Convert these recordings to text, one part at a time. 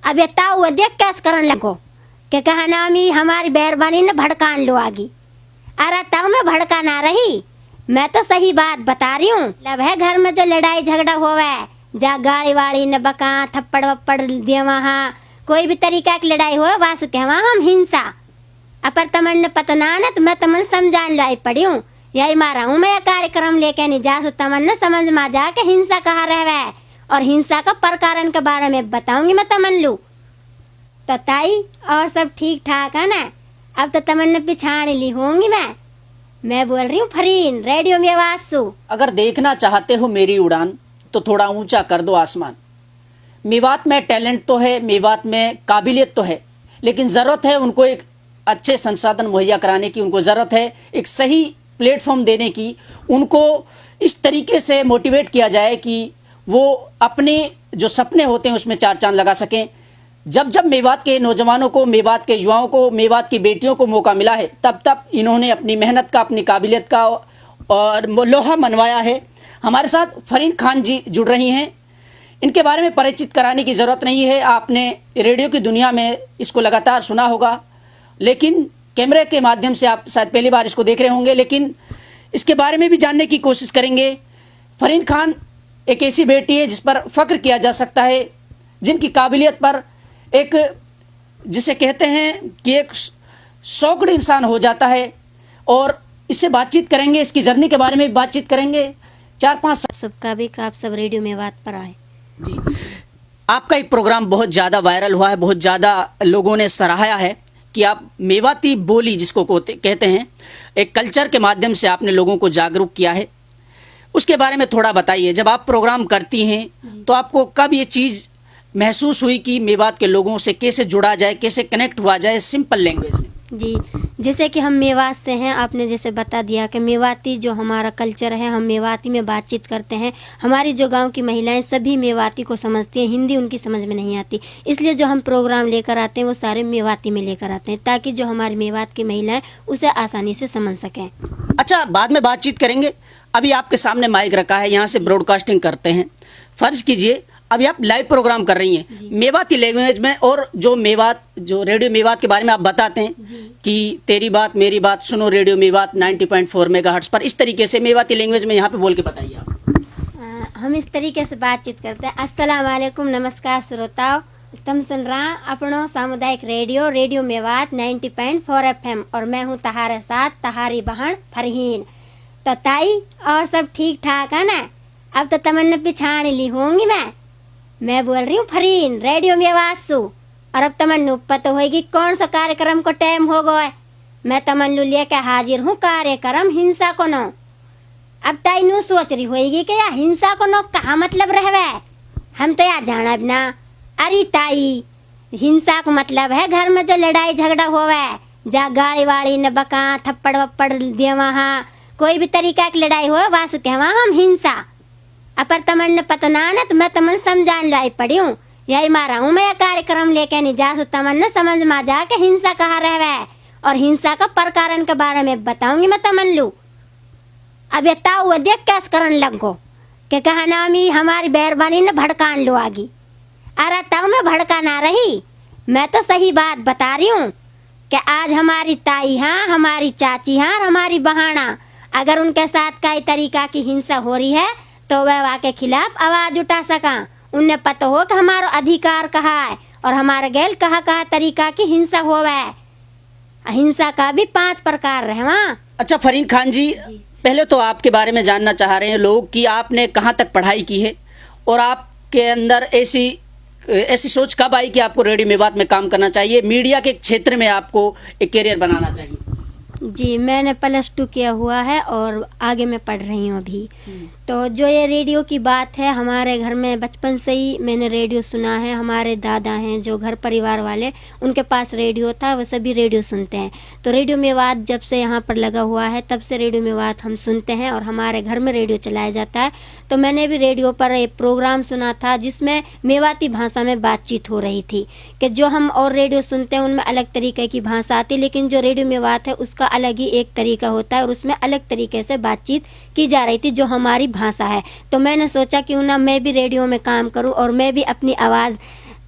अब ये ताऊ वो देख कैस करन लगो के कहा नामी हमारी बेरबानी ने भड़कान लो आगी। अरे ताऊ मैं भड़का ना रही, मैं तो सही बात बता रही हूँ। लब है घर में जो लड़ाई झगड़ा होवे, जा गाड़ी वाड़ी न बका थप्पड़ वप्पड़ दिए वहाँ कोई भी तरीका की लड़ाई हो वास कहवा हम हिंसा। अपर तमन ने पता ना तो मैं तमन समझान लाई पड़ी हूँ, यही मारा हूँ मैं कार्यक्रम लेके नहीं जा सो तमन ने समझ में जा के हिंसा कहाँ रहवे और हिंसा का प्रकारण के बारे में बताऊंगी मैं तमन लू। तो ताई और सब ठीक ठाक है ना? अब तो तमन ने पिछाड़ ली होंगी। मैं बोल रही हूँ फरीन, रेडियो में आवाज सु। अगर देखना चाहते हो मेरी उड़ान तो थोड़ा ऊंचा कर दो आसमान। मेवात में टैलेंट तो है, मेवात में काबिलियत तो है, लेकिन ज़रूरत है उनको एक अच्छे संसाधन मुहैया कराने की, उनको ज़रूरत है एक सही प्लेटफॉर्म देने की, उनको इस तरीके से मोटिवेट किया जाए कि वो अपने जो सपने होते हैं उसमें चार चांद लगा सकें। जब जब मेवात के नौजवानों को, मेवात के युवाओं को, मेवात की बेटियों को मौका मिला है तब तब इन्होंने अपनी मेहनत का, अपनी काबिलियत का और लोहा मनवाया है। हमारे साथ फरीन खान जी जुड़ रही हैं। इनके बारे में परिचित कराने की ज़रूरत नहीं है, आपने रेडियो की दुनिया में इसको लगातार सुना होगा, लेकिन कैमरे के माध्यम से आप शायद पहली बार इसको देख रहे होंगे, लेकिन इसके बारे में भी जानने की कोशिश करेंगे। फरीन खान एक ऐसी बेटी है जिस पर फख्र किया जा सकता है, जिनकी काबिलियत पर एक जिसे कहते हैं कि एक शौकड़ इंसान हो जाता है। और इससे बातचीत करेंगे, इसकी जर्नी के बारे में भी बातचीत करेंगे। 4-5 सबका भी आप सब रेडियो में बात पर आए जी। आपका एक प्रोग्राम बहुत ज़्यादा वायरल हुआ है, बहुत ज़्यादा लोगों ने सराहाया है कि आप मेवाती बोली जिसको कहते हैं, एक कल्चर के माध्यम से आपने लोगों को जागरूक किया है। उसके बारे में थोड़ा बताइए। जब आप प्रोग्राम करती हैं तो आपको कब ये चीज़ महसूस हुई कि मेवात के लोगों से कैसे जुड़ा जाए, कैसे कनेक्ट हुआ जाए सिंपल लैंग्वेज में? जी, जैसे कि हम मेवात से हैं, आपने जैसे बता दिया कि मेवाती जो हमारा कल्चर है, हम मेवाती में बातचीत करते हैं। हमारी जो गांव की महिलाएं सभी मेवाती को समझती हैं, हिंदी उनकी समझ में नहीं आती, इसलिए जो हम प्रोग्राम लेकर आते हैं वो सारे मेवाती में लेकर आते हैं ताकि जो हमारी मेवात की महिलाएं उसे आसानी से समझ सकें। अच्छा, बाद में बातचीत करेंगे। अभी आपके सामने माइक रखा है, यहाँ से ब्रॉडकास्टिंग करते हैं। फर्ज कीजिए अभी आप लाइव प्रोग्राम कर रही हैं मेवाती लैंग्वेज में, और जो मेवात, जो रेडियो मेवात के बारे में आप बताते हैं कि तेरी बात मेरी बात सुनो रेडियो मेवात 90.4 मेगाहर्ट्ज पर, इस तरीके से मेवाती लैंग्वेज में यहाँ पे बोल के बताइए आप। हम इस तरीके से बातचीत करते हैं। अस्सलाम वालेकुम, नमस्कार श्रोताओं, तुम सुन रहा अपनो सामुदायिक रेडियो मेवात 90.4 FM और मैं हूँ तहारे साथ तहारी बहन फरहीन। तो ताई और सब ठीक ठाक है ना? अब तो तमन्ना पिछाड़ ली होंगी। मैं बोल रही हूँ फरीन, रेडियो में आवाज सु। और अब तमन्नू पता होगी कौन सा कार्यक्रम को टाइम हो गया। मैं तमन्नू लेके हाजिर हूँ कार्यक्रम हिंसा को नो। अब ताई नू सोच रही होगी कि या हिंसा को नो कहाँ मतलब रहवे, हम तो यार जाना ना। अरे ताई, हिंसा को मतलब है घर में जो लड़ाई झगड़ा होवे, जा गाड़ी वाड़ी न बका थप्पड़ वप्पड़ दिए वहाँ कोई भी तरीका की लड़ाई हो वास कहवा हम हिंसा। अपर तमन ने पता ना तो मैं तमन समझान लाई पड़ी हूँ, यही मारा हूँ मैं कार्यक्रम लेके नहीं जा सो तमन ने समझ में जा के हिंसा कहाँ रहवे और हिंसा का प्रकारण के बारे में बताऊंगी मैं तमन लू। अब ये ताऊ देख कैस करन लगो के कहा नामी हमारी बेरबानी ने भड़कान लो आगी। अरे ताऊ मैं भड़का ना रही, मैं तो सही बात बता रही हूँ कि आज हमारी ताई हाँ, हमारी चाची हाँ, हमारी बहाना अगर उनके साथ कई तरीका की हिंसा हो रही है तो वह वाके खिलाफ आवाज उठा सका। उन्हें पता हो कि हमारा अधिकार कहाँ है और हमारे गैल कहाँ कहाँ तरीका की हिंसा होवे। हिंसा का भी 5 प्रकार रहे वहाँ। अच्छा फरीन खान जी, पहले तो आपके बारे में जानना चाह रहे हैं लोग कि आपने कहाँ तक पढ़ाई की है और आपके अंदर ऐसी सोच कब आई कि आपको रेडियो मेवात में काम करना चाहिए, मीडिया के क्षेत्र में आपको एक करियर बनाना चाहिए? जी, मैंने +2 किया हुआ है और आगे मैं पढ़ रही हूँ अभी। तो जो ये रेडियो की बात है, हमारे घर में बचपन से ही मैंने रेडियो सुना है। हमारे दादा हैं जो घर परिवार वाले, उनके पास रेडियो था, वो सभी रेडियो सुनते हैं। तो रेडियो मेवात जब से यहाँ पर लगा हुआ है तब से रेडियो मेवात हम सुनते हैं और हमारे घर में रेडियो चलाया जाता है। तो मैंने भी रेडियो पर एक प्रोग्राम सुना था जिसमें मेवाती भाषा में बातचीत हो रही थी कि जो हम और रेडियो सुनते हैं उनमें अलग तरीके की भाषा आती है, लेकिन जो रेडियो मेवात है उसका अलग ही एक तरीका होता है और उसमें अलग तरीके से बातचीत की जा रही थी जो हमारी भाषा है। तो मैंने सोचा क्यों ना मैं भी रेडियो में काम करूं और मैं भी अपनी आवाज़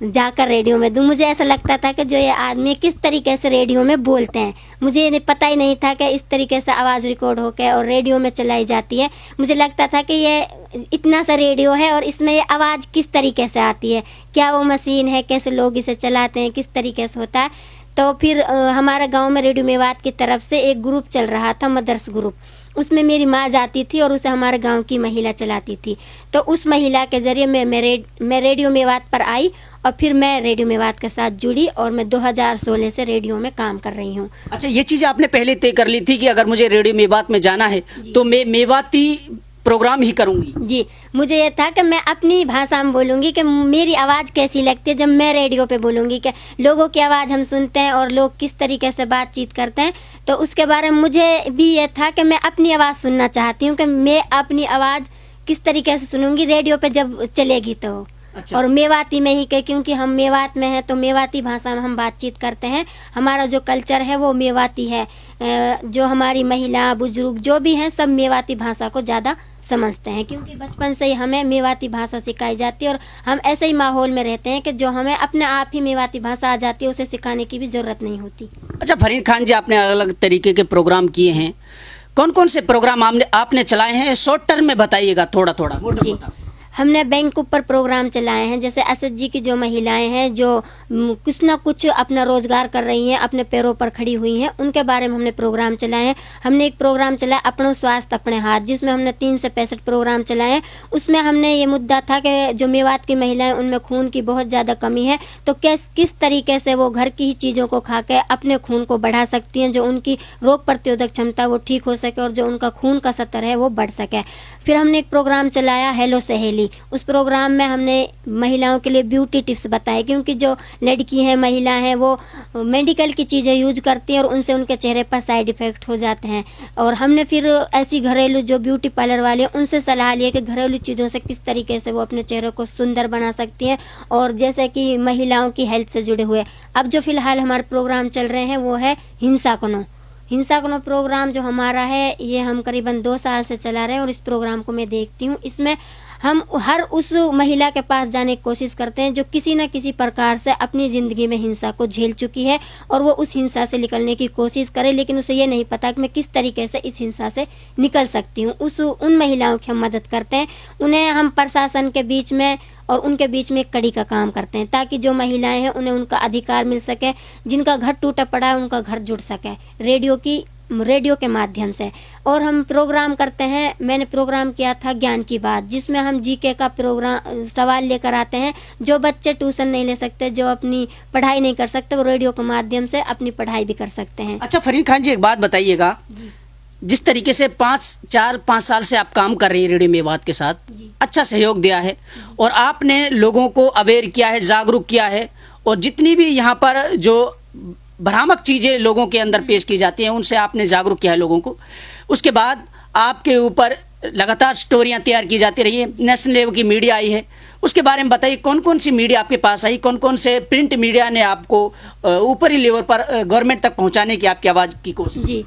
जाकर रेडियो में दूं। मुझे ऐसा लगता था कि जो ये आदमी किस तरीके से रेडियो में बोलते हैं, मुझे ये पता ही नहीं था कि इस तरीके से आवाज़ रिकॉर्ड होकर और रेडियो में चलाई जाती है। मुझे लगता था कि ये इतना सा रेडियो है और इसमें ये आवाज़ किस तरीके से आती है, क्या वो मशीन है, कैसे लोग इसे चलाते हैं, किस तरीके से होता है। तो फिर हमारे गांव में रेडियो मेवात की तरफ से एक ग्रुप चल रहा था, मदर्स ग्रुप। उसमें मेरी माँ जाती थी और उसे हमारे गांव की महिला चलाती थी। तो उस महिला के ज़रिए मैं रेडियो मेवात पर आई और फिर मैं रेडियो मेवात के साथ जुड़ी और मैं 2016 से रेडियो में काम कर रही हूँ। अच्छा, ये चीज़ आपने पहले तय कर ली थी कि अगर मुझे रेडियो मेवात में जाना है तो मैं मेवाती प्रोग्राम ही करूंगी? जी, मुझे ये था कि मैं अपनी भाषा में बोलूँगी कि मेरी आवाज़ कैसी लगती है जब मैं रेडियो पे बोलूँगी, कि लोगों की आवाज़ हम सुनते हैं और लोग किस तरीके से बातचीत करते हैं। तो उसके बारे में मुझे भी ये था कि मैं अपनी आवाज़ सुनना चाहती हूँ कि मैं अपनी आवाज़ किस तरीके से सुनूंगी रेडियो पे जब चलेगी तो। अच्छा। और मेवाती में ही के, क्योंकि हम मेवात में हैं तो मेवाती भाषा में हम बातचीत करते हैं। हमारा जो कल्चर है वो मेवाती है। जो हमारी महिला बुजुर्ग जो भी हैं सब मेवाती भाषा को ज़्यादा समझते हैं, क्योंकि बचपन से ही हमें मेवाती भाषा सिखाई जाती है और हम ऐसे ही माहौल में रहते हैं कि जो हमें अपने आप ही मेवाती भाषा आ जाती है, उसे सिखाने की भी ज़रूरत नहीं होती। अच्छा फरीन खान जी, आपने अलग अलग तरीके के प्रोग्राम किए हैं, कौन कौन से प्रोग्राम आपने चलाए हैं? शॉर्ट टर्म में बताइएगा, थोड़ा थोड़ा मोटा। हमने बैंक ऊपर प्रोग्राम चलाए हैं, जैसे एसएचजी की जो महिलाएं हैं जो कुछ ना कुछ अपना रोजगार कर रही हैं, अपने पैरों पर खड़ी हुई हैं, उनके बारे में हमने प्रोग्राम चलाए हैं। हमने एक प्रोग्राम चलाया अपनो स्वास्थ्य अपने हाथ, जिसमें हमने 3 से 65 प्रोग्राम चलाए हैं। उसमें हमने ये मुद्दा था कि जो मेवात की महिलाएं उनमें खून की बहुत ज़्यादा कमी है, तो किस तरीके से वो घर की ही चीज़ों को खा के अपने खून को बढ़ा सकती हैं, जो उनकी रोग प्रतिरोधक क्षमता वो ठीक हो सके और जो उनका खून का स्तर है वो बढ़ सके। फिर हमने एक प्रोग्राम चलाया हेलो सहेली। उस प्रोग्राम में हमने महिलाओं के लिए ब्यूटी टिप्स बताए, क्योंकि जो लड़की हैं, महिला हैं, वो मेडिकल की चीज़ें यूज करती हैं और उनसे उनके चेहरे पर साइड इफ़ेक्ट हो जाते हैं। और हमने फिर ऐसी घरेलू जो ब्यूटी पार्लर वाले हैं उनसे सलाह ली कि घरेलू चीज़ों से किस तरीके से वो अपने चेहरे को सुंदर बना सकती हैं, और जैसे कि महिलाओं की हेल्थ से जुड़े हुए। अब जो फ़िलहाल हमारे प्रोग्राम चल रहे हैं वो है हिंसा कोनो प्रोग्राम जो हमारा है, ये हम करीबन 2 साल से चला रहे हैं और इस प्रोग्राम को मैं देखती हूँ। इसमें हम हर उस महिला के पास जाने की कोशिश करते हैं जो किसी न किसी प्रकार से अपनी ज़िंदगी में हिंसा को झेल चुकी है और वो उस हिंसा से निकलने की कोशिश करे, लेकिन उसे ये नहीं पता कि मैं किस तरीके से इस हिंसा से निकल सकती हूँ। उन महिलाओं की हम मदद करते हैं। उन्हें हम प्रशासन के बीच में और उनके बीच में एक कड़ी का काम करते हैं, ताकि जो महिलाएं हैं उन्हें उनका अधिकार मिल सके, जिनका घर टूटा पड़ा है उनका घर जुड़ सके रेडियो के माध्यम से। और हम प्रोग्राम करते हैं, मैंने प्रोग्राम किया था ज्ञान की बात, जिसमें हम जीके का प्रोग्राम सवाल लेकर आते हैं। जो बच्चे ट्यूशन नहीं ले सकते, जो अपनी पढ़ाई नहीं कर सकते, वो रेडियो के माध्यम से अपनी पढ़ाई भी कर सकते हैं। अच्छा फरीन खान जी, एक बात बताइएगा, जिस तरीके से 4-5 साल से आप काम कर रही हैं रेडियो मेवात के साथ, अच्छा सहयोग दिया है और आपने लोगों को अवेयर किया है, जागरूक किया है, और जितनी भी यहाँ पर जो भ्रामक चीज़ें लोगों के अंदर पेश की जाती हैं उनसे आपने जागरूक किया है लोगों को। उसके बाद आपके ऊपर लगातार स्टोरियां तैयार की जाती रही है, नेशनल लेवल की मीडिया आई है, उसके बारे में बताइए, कौन कौन सी मीडिया आपके पास आई, कौन कौन से प्रिंट मीडिया ने आपको ऊपरी लेवल पर गवर्नमेंट तक पहुंचाने की आपकी आवाज़ की कोशिश? जी,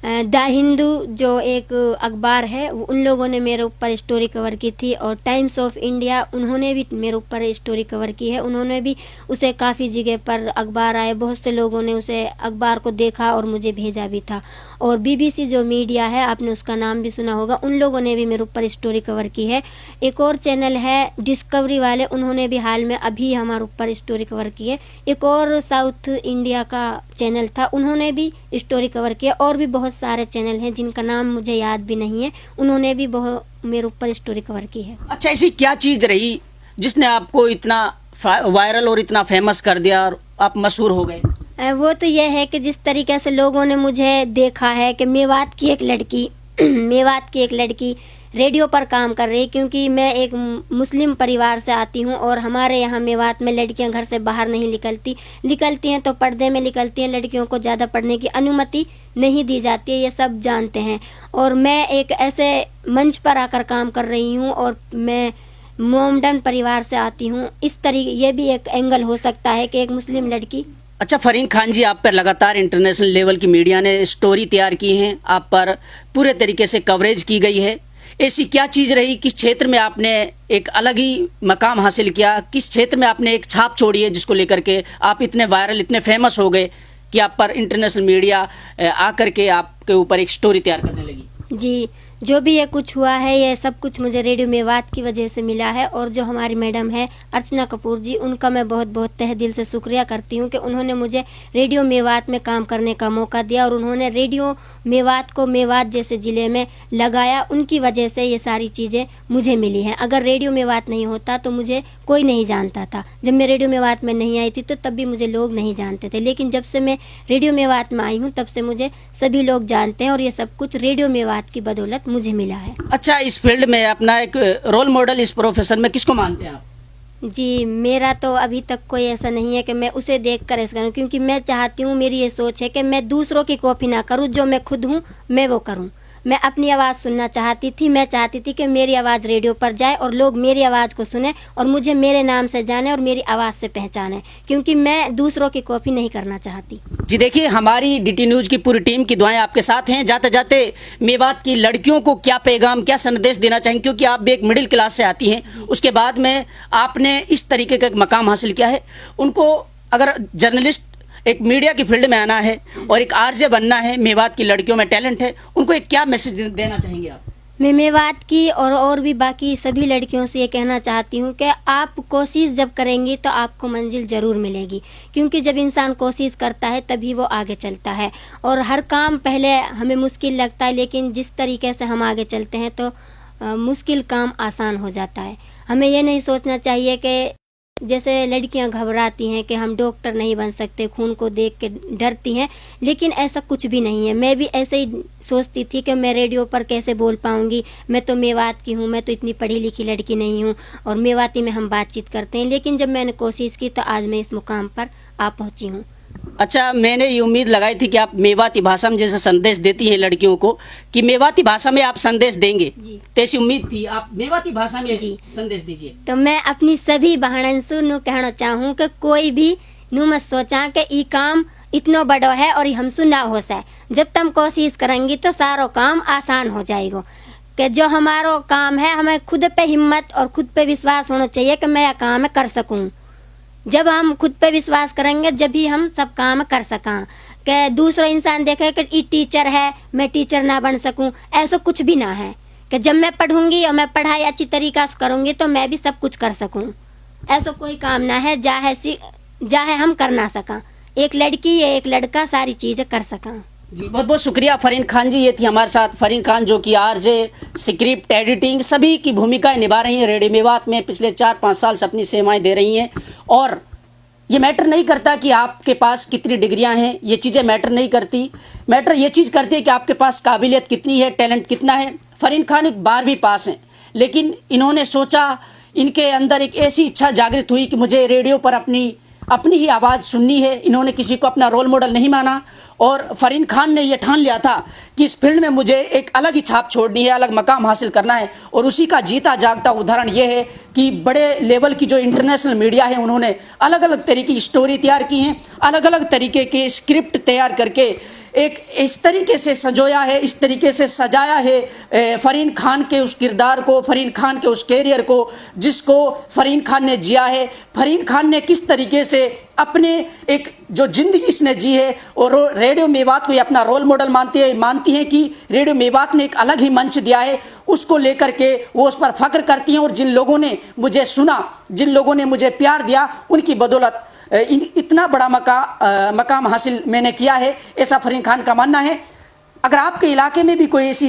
द हिंदू जो एक अखबार है, उन लोगों ने मेरे ऊपर स्टोरी कवर की थी, और टाइम्स ऑफ इंडिया उन्होंने भी मेरे ऊपर स्टोरी कवर की है। उन्होंने भी उसे काफ़ी जगह पर अखबार आए, बहुत से लोगों ने उसे अखबार को देखा और मुझे भेजा भी था। और बीबीसी जो मीडिया है, आपने उसका नाम भी सुना होगा, उन लोगों ने भी मेरे ऊपर स्टोरी कवर की है। एक और चैनल है डिस्कवरी वाले, उन्होंने भी हाल में अभी हमारे ऊपर स्टोरी कवर की है। एक और साउथ इंडिया का चैनल था, उन्होंने भी स्टोरी कवर किया। और भी बहुत सारे चैनल हैं जिनका नाम मुझे याद भी नहीं है, उन्होंने भी बहुत मेरे ऊपर स्टोरी कवर की है। अच्छा, ऐसी क्या चीज़ रही जिसने आपको इतना वायरल और इतना फेमस कर दिया और आप मशहूर हो गए? वो तो यह है कि जिस तरीके से लोगों ने मुझे देखा है कि मेवात की एक लड़की रेडियो पर काम कर रही, क्योंकि मैं एक मुस्लिम परिवार से आती हूँ और हमारे यहाँ मेवात में लड़कियाँ घर से बाहर नहीं निकलती हैं तो पर्दे में निकलती हैं। लड़कियों को ज़्यादा पढ़ने की अनुमति नहीं दी जाती है, ये सब जानते हैं। और मैं एक ऐसे मंच पर आकर काम कर रही हूँ और मैं मोमडन परिवार से आती हूँ। इस तरीके ये भी एक एंगल हो सकता है कि एक मुस्लिम लड़की। अच्छा फरीन खान जी, आप पर लगातार इंटरनेशनल लेवल की मीडिया ने स्टोरी तैयार की हैं, आप पर पूरे तरीके से कवरेज की गई है, ऐसी क्या चीज़ रही, किस क्षेत्र में आपने एक अलग ही मकाम हासिल किया, किस क्षेत्र में आपने एक छाप छोड़ी है जिसको लेकर के आप इतने वायरल, इतने फेमस हो गए कि आप पर इंटरनेशनल मीडिया आकर के आपके ऊपर एक स्टोरी तैयार करने लगी? जी, जो भी ये कुछ हुआ है ये सब कुछ मुझे रेडियो मेवात की वजह से मिला है। और जो हमारी मैडम है अर्चना कपूर जी, उनका मैं बहुत बहुत तहे दिल से शुक्रिया करती हूँ कि उन्होंने मुझे रेडियो मेवात में काम करने का मौका दिया और उन्होंने रेडियो मेवात को मेवात जैसे ज़िले में लगाया। उनकी वजह से ये सारी चीज़ें मुझे मिली हैं। अगर रेडियो मेवात नहीं होता तो मुझे कोई नहीं जानता था। जब मैं रेडियो मेवात में नहीं आई थी तो तब भी मुझे लोग नहीं जानते थे, लेकिन जब से मैं रेडियो मेवात में आई हूँ तब से मुझे सभी लोग जानते हैं और ये सब कुछ रेडियो मेवात की बदौलत मुझे मिला है। अच्छा, इस फील्ड में अपना एक रोल मॉडल इस प्रोफेशन में किसको मानते हैं आप? जी, मेरा तो अभी तक कोई ऐसा नहीं है कि मैं उसे देख कर ऐसा करूँ, क्योंकि मैं चाहती हूँ, मेरी ये सोच है कि मैं दूसरों की कॉपी ना करूँ, जो मैं खुद हूँ मैं वो करूँ। मैं अपनी आवाज़ सुनना चाहती थी, मैं चाहती थी कि मेरी आवाज़ रेडियो पर जाए और लोग मेरी आवाज़ को सुने और मुझे मेरे नाम से जाने और मेरी आवाज़ से पहचाने, क्योंकि मैं दूसरों की कॉपी नहीं करना चाहती। जी देखिए, हमारी डीटी न्यूज़ की पूरी टीम की दुआएं आपके साथ हैं। जाते जाते मेवात की लड़कियों को क्या पैगाम, क्या संदेश देना चाहेंगे, क्योंकि आप भी एक मिडिल क्लास से आती हैं, उसके बाद में आपने इस तरीके का एक मकाम हासिल किया है। उनको अगर जर्नलिस्ट एक मीडिया की फील्ड में आना है और एक आरजे बनना है, मेवात की लड़कियों में टैलेंट है, उनको एक क्या मैसेज देना चाहेंगे आप? मैं मेवात की और भी बाकी सभी लड़कियों से ये कहना चाहती हूँ कि आप कोशिश जब करेंगी तो आपको मंजिल ज़रूर मिलेगी, क्योंकि जब इंसान कोशिश करता है तभी वो आगे चलता है। और हर काम पहले हमें मुश्किल लगता है, लेकिन जिस तरीके से हम आगे चलते हैं तो मुश्किल काम आसान हो जाता है। हमें ये नहीं सोचना चाहिए कि जैसे लड़कियां घबराती हैं कि हम डॉक्टर नहीं बन सकते, खून को देख के डरती हैं, लेकिन ऐसा कुछ भी नहीं है। मैं भी ऐसे ही सोचती थी कि मैं रेडियो पर कैसे बोल पाऊंगी, मैं तो मेवात की हूँ, मैं तो इतनी पढ़ी लिखी लड़की नहीं हूँ और मेवाती में हम बातचीत करते हैं। लेकिन जब मैंने कोशिश की तो आज मैं इस मुकाम पर आ पहुँची हूँ। अच्छा, मैंने ये उम्मीद लगाई थी कि आप मेवाती भाषा में जैसे संदेश देती हैं लड़कियों को, कि मेवाती भाषा में आप संदेश देंगे, तो ऐसी उम्मीद थी। आप मेवाती भाषा में जी संदेश दीजिए। तो मैं अपनी सभी बहनन से नु कहना चाहूँ कि कोई भी नु मत सोचा कि ई काम इतना बड़ा है और हमसे ना हो सके। जब तुम कोशिश करेंगी तो सारो काम आसान हो जाएगा। कि जो हमारो काम है, हमें खुद पे हिम्मत और खुद पे विश्वास होना चाहिए कि मैं यह काम कर सकूँ। जब हम खुद पे विश्वास करेंगे जब भी हम सब काम कर सकें। कि दूसरा इंसान देखे कि ये टीचर है, मैं टीचर ना बन सकूं, ऐसा कुछ भी ना है। कि जब मैं पढ़ूंगी और मैं पढ़ाई अच्छी तरीक़ा से करूंगी तो मैं भी सब कुछ कर सकूं। ऐसा कोई काम ना है जाहे हम कर ना सकें। एक लड़की या एक लड़का सारी चीज़ें कर सकें। जी बहुत बहुत शुक्रिया फरीन खान जी, ये थी हमारे साथ फरीन खान, जो कि आरजे, स्क्रिप्ट, एडिटिंग सभी की भूमिकाएं निभा रही हैं रेडियो मेवात में। पिछले 4-5 साल से अपनी सेवाएं दे रही हैं। और ये मैटर नहीं करता कि आपके पास कितनी डिग्रियां हैं, ये चीज़ें मैटर नहीं करती। मैटर ये चीज़ करती है कि आपके पास काबिलियत कितनी है, टैलेंट कितना है। फरीन खान एक 12वीं पास हैं, लेकिन इन्होंने सोचा, इनके अंदर एक ऐसी इच्छा जागृत हुई कि मुझे रेडियो पर अपनी ही आवाज़ सुननी है। इन्होंने किसी को अपना रोल मॉडल नहीं माना और फरीन खान ने यह ठान लिया था कि इस फील्ड में मुझे एक अलग ही छाप छोड़नी है, अलग मकाम हासिल करना है। और उसी का जीता जागता उदाहरण ये है कि बड़े लेवल की जो इंटरनेशनल मीडिया है, उन्होंने अलग अलग तरीके की स्टोरी तैयार की हैं, अलग अलग तरीके के स्क्रिप्ट तैयार करके एक इस तरीके से संजोया है, इस तरीके से सजाया है फरीन खान के उस किरदार को, फरीन खान के उस कैरियर को जिसको फरीन खान ने जिया है। फरीन खान ने किस तरीके से अपने एक जो ज़िंदगी इसने जी है, और रेडियो मेवात को ये अपना रोल मॉडल मानती हैं कि रेडियो मेवात ने एक अलग ही मंच दिया है, उसको लेकर के वो उस पर फख्र करती हैं। और जिन लोगों ने मुझे सुना, जिन लोगों ने मुझे प्यार दिया, उनकी बदौलत इतना बड़ा मकाम हासिल मैंने किया है, ऐसा फरीन खान का मानना है। अगर आपके इलाके में भी कोई ऐसी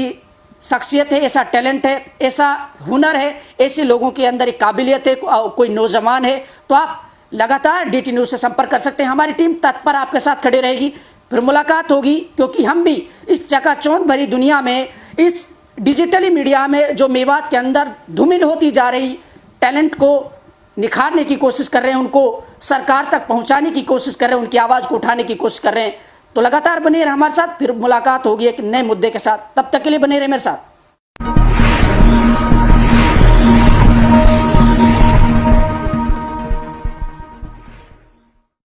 शख्सियत है, ऐसा टैलेंट है, ऐसा हुनर है, ऐसे लोगों के अंदर एक काबिलियत है, कोई नौजवान है, तो आप लगातार डीटी न्यूज़ से संपर्क कर सकते हैं। हमारी टीम तत्पर आपके साथ खड़ी रहेगी। फिर मुलाकात होगी, क्योंकि हम भी इस चकाचौंध भरी दुनिया में, इस डिजिटली मीडिया में जो मेवात के अंदर धूमिल होती जा रही टैलेंट को निखारने की कोशिश कर रहे हैं, उनको सरकार तक पहुंचाने की कोशिश कर रहे हैं, उनकी आवाज़ को उठाने की कोशिश कर रहे हैं। तो लगातार बने रहे हमारे साथ। फिर मुलाकात होगी एक नए मुद्दे के साथ। तब तक के लिए बने रहे मेरे साथ।